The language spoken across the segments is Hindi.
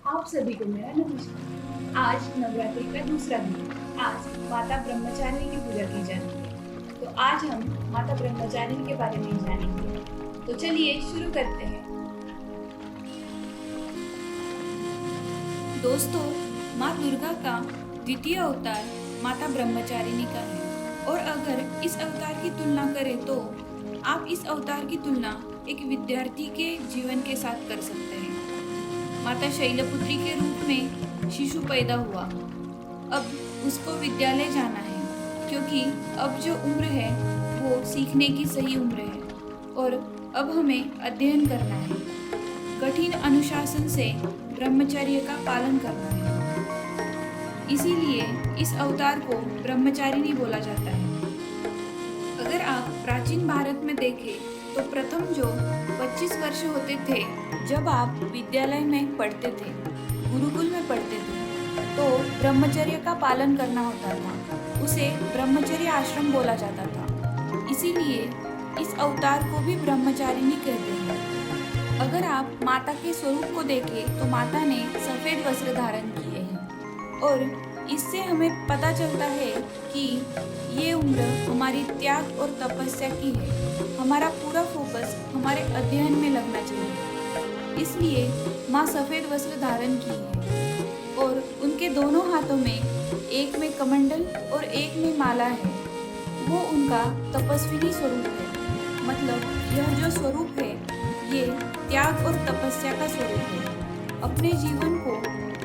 आप सभी को मेरा नमस्कार। आज नवरात्रि का दूसरा दिन। आज माता ब्रह्मचारिणी की पूजा की जाती है। तो आज हम माता ब्रह्मचारिणी के बारे में जानेंगे। तो चलिए शुरू करते हैं। दोस्तों, माँ दुर्गा का द्वितीय अवतार माता ब्रह्मचारिणी का है और अगर इस अवतार की तुलना करें तो आप इस अवतार की तुलना एक विद्यार्थी के जीवन के साथ कर सकते हैं। माता शैलपुत्री के रूप में शिशु पैदा हुआ। अब उसको विद्यालय जाना है क्योंकि अब जो उम्र है वो सीखने की सही उम्र है और अब हमें अध्ययन करना है। कठिन अनुशासन से ब्रह्मचर्य का पालन करना है। इसीलिए इस अवतार को ब्रह्मचारिणी बोला जाता है। अगर आप प्राचीन भारत में देखें तो प्रथम जो 25 वर्ष होते थे जब आप विद्यालय में पढ़ते थे, गुरुकुल में पढ़ते थे, तो ब्रह्मचर्य का पालन करना होता था। उसे ब्रह्मचर्य आश्रम बोला जाता था। इसीलिए इस अवतार को भी ब्रह्मचारिणी कहते हैं। अगर आप माता के स्वरूप को देखें तो माता ने सफ़ेद वस्त्र धारण किए हैं और इससे हमें पता चलता है कि ये उम्र हमारी त्याग और तपस्या की है। हमारा पूरा फोकस हमारे अध्ययन में लगना चाहिए। इसलिए माँ सफ़ेद वस्त्र धारण की है और उनके दोनों हाथों में, एक में कमंडल और एक में माला है। वो उनका तपस्विनी स्वरूप है। मतलब यह जो स्वरूप है ये त्याग और तपस्या का स्वरूप है। अपने जीवन को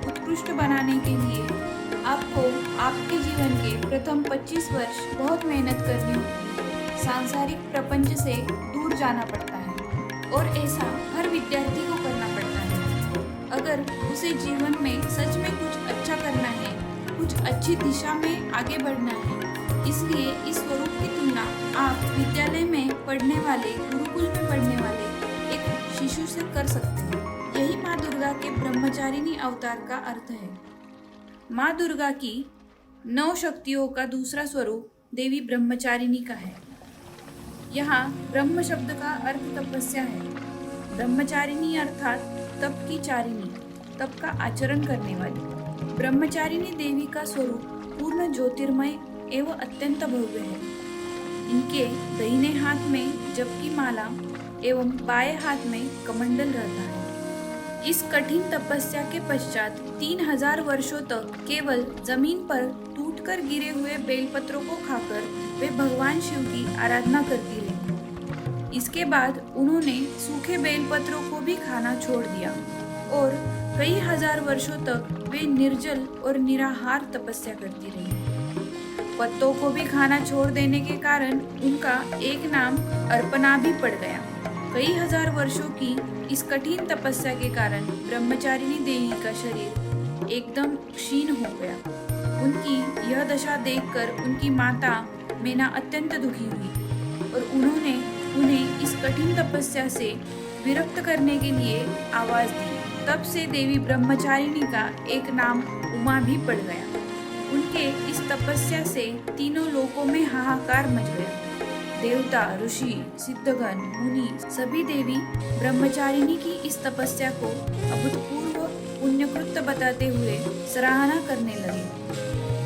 उत्कृष्ट बनाने के लिए आपको आपके जीवन के प्रथम 25 वर्ष बहुत मेहनत करनी होती है। सांसारिक प्रपंच से दूर जाना पड़ता है और ऐसा हर विद्यार्थी को करना पड़ता है। अगर उसे जीवन में सच में कुछ अच्छा करना है, कुछ अच्छी दिशा में आगे बढ़ना है, इसलिए इस स्वरूप की तुलना आप विद्यालय में पढ़ने वाले, गुरुकुल में पढ़ने वाले एक शिशु से कर सकते हैं। यही माँ दुर्गा के ब्रह्मचारिणी अवतार का अर्थ है। माँ दुर्गा की 9 शक्तियों का दूसरा स्वरूप देवी ब्रह्मचारिणी का है। यहाँ ब्रह्म शब्द का अर्थ तपस्या है। ब्रह्मचारिणी अर्थात तप की चारिणी, तप का आचरण करने वाली। ब्रह्मचारिणी देवी का स्वरूप पूर्ण ज्योतिर्मय एवं अत्यंत भव्य है। इनके दाहिने हाथ में जप की माला एवं बाएं हाथ में कमंडल रहता है। इस कठिन तपस्या के पश्चात 3000 वर्षों तक केवल जमीन पर टूटकर गिरे हुए बेलपत्रों को खाकर वे भगवान शिव की आराधना करती रही। इसके बाद उन्होंने सूखे बेलपत्रों को भी खाना छोड़ दिया और कई हजार वर्षों तक वे निर्जल और निराहार तपस्या करती रही। पत्तों को भी खाना छोड़ देने के कारण उनका एक नाम अर्पणा भी पड़ गया। कई हजार वर्षों की इस कठिन तपस्या के कारण ब्रह्मचारिणी देवी का शरीर एकदम क्षीण हो गया। उनकी यह दशा देखकर उनकी माता मेना अत्यंत दुखी हुई और उन्होंने उन्हें इस कठिन तपस्या से विरक्त करने के लिए आवाज दी। तब से देवी ब्रह्मचारिणी का एक नाम उमा भी पड़ गया। उनके इस तपस्या से तीनों लोकों में हाहाकार मच गया। देवता, ऋषि, सिद्धगण, मुनि सभी देवी ब्रह्मचारिणी की इस तपस्या को अभूतपूर्व पुण्यकृत्य बताते हुए सराहना करने लगे।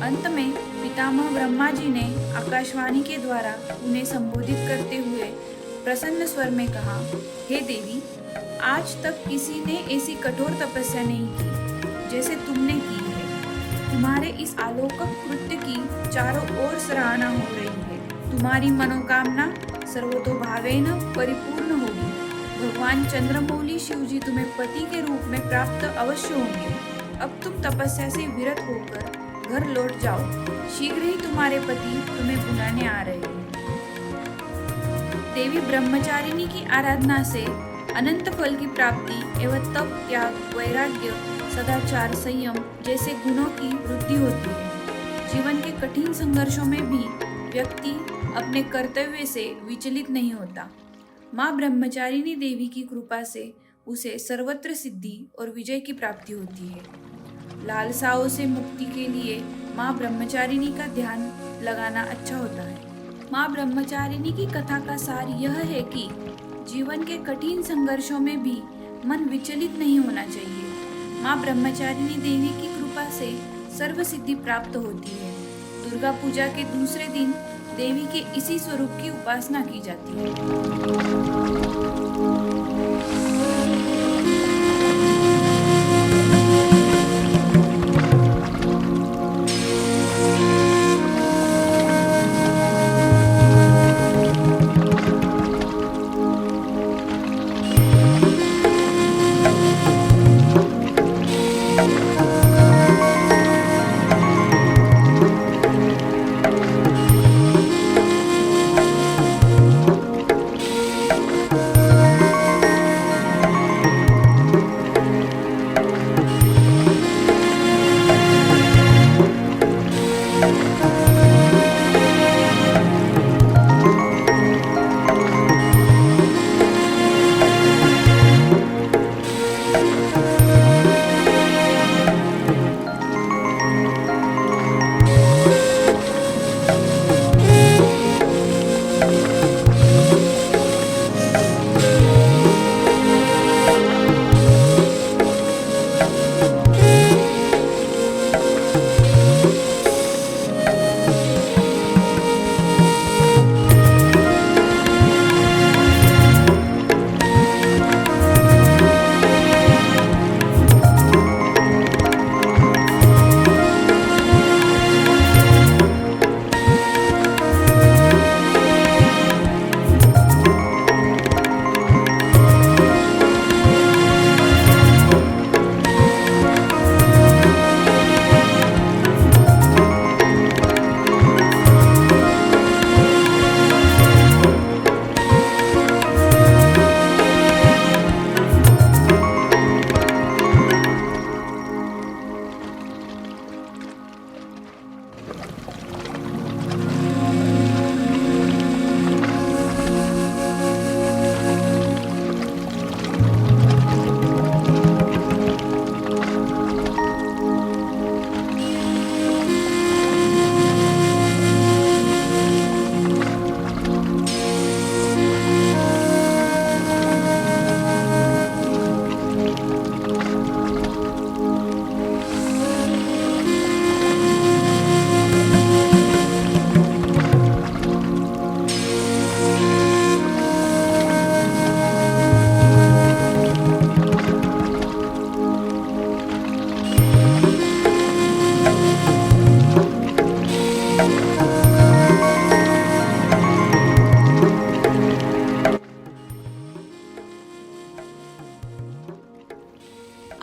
अंत में पितामह ब्रह्मा जी ने आकाशवाणी के द्वारा उन्हें संबोधित करते हुए प्रसन्न स्वर में कहा, हे देवी, आज तक किसी ने ऐसी कठोर तपस्या नहीं की जैसे तुमने की है। तुम्हारे इस अलौकिक कृत्य की चारों ओर सराहना हो रही है। तुम्हारी मनोकामना सर्वतोभावेन परिपूर्ण होगी। भगवान चंद्रमौली शिव जी तुम्हें पति के रूप में प्राप्त अवश्य होंगे। अब तुम तपस्या से विरत होकर घर लौट जाओ। शीघ्र ही तुम्हारे पति तुम्हें बुलाने आ रहे हैं। देवी ब्रह्मचारिणी की आराधना से अनंत फल की प्राप्ति एवं तप, त्याग, वैराग्य, सदाचार, संयम जैसे गुणों की वृद्धि होती है। जीवन के कठिन संघर्षों में भी व्यक्ति अपने कर्तव्य से विचलित नहीं होता। माँ ब्रह्मचारिणी देवी की कृपा से उसे सर्वत्र सिद्धि और विजय की प्राप्ति होती है। लालसाओं से मुक्ति के लिए माँ ब्रह्मचारिणी का ध्यान लगाना अच्छा होता है। माँ ब्रह्मचारिणी की कथा का सार यह है कि जीवन के कठिन संघर्षों में भी मन विचलित नहीं होना चाहिए। माँ ब्रह्मचारिणी देवी की कृपा से सर्व सिद्धि प्राप्त होती है। दुर्गा पूजा के दूसरे दिन देवी के इसी स्वरूप की उपासना की जाती है।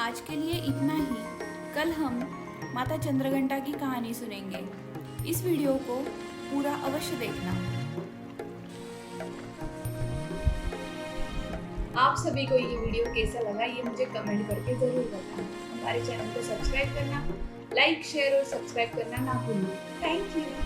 आज के लिए इतना ही। कल हम माता चंद्रघंटा की कहानी सुनेंगे। इस वीडियो को पूरा अवश्य देखना। आप सभी को ये वीडियो कैसा लगा ये मुझे कमेंट करके जरूर बताना। हमारे चैनल को सब्सक्राइब करना, लाइक शेयर और सब्सक्राइब करना ना भूलिए। Thank you.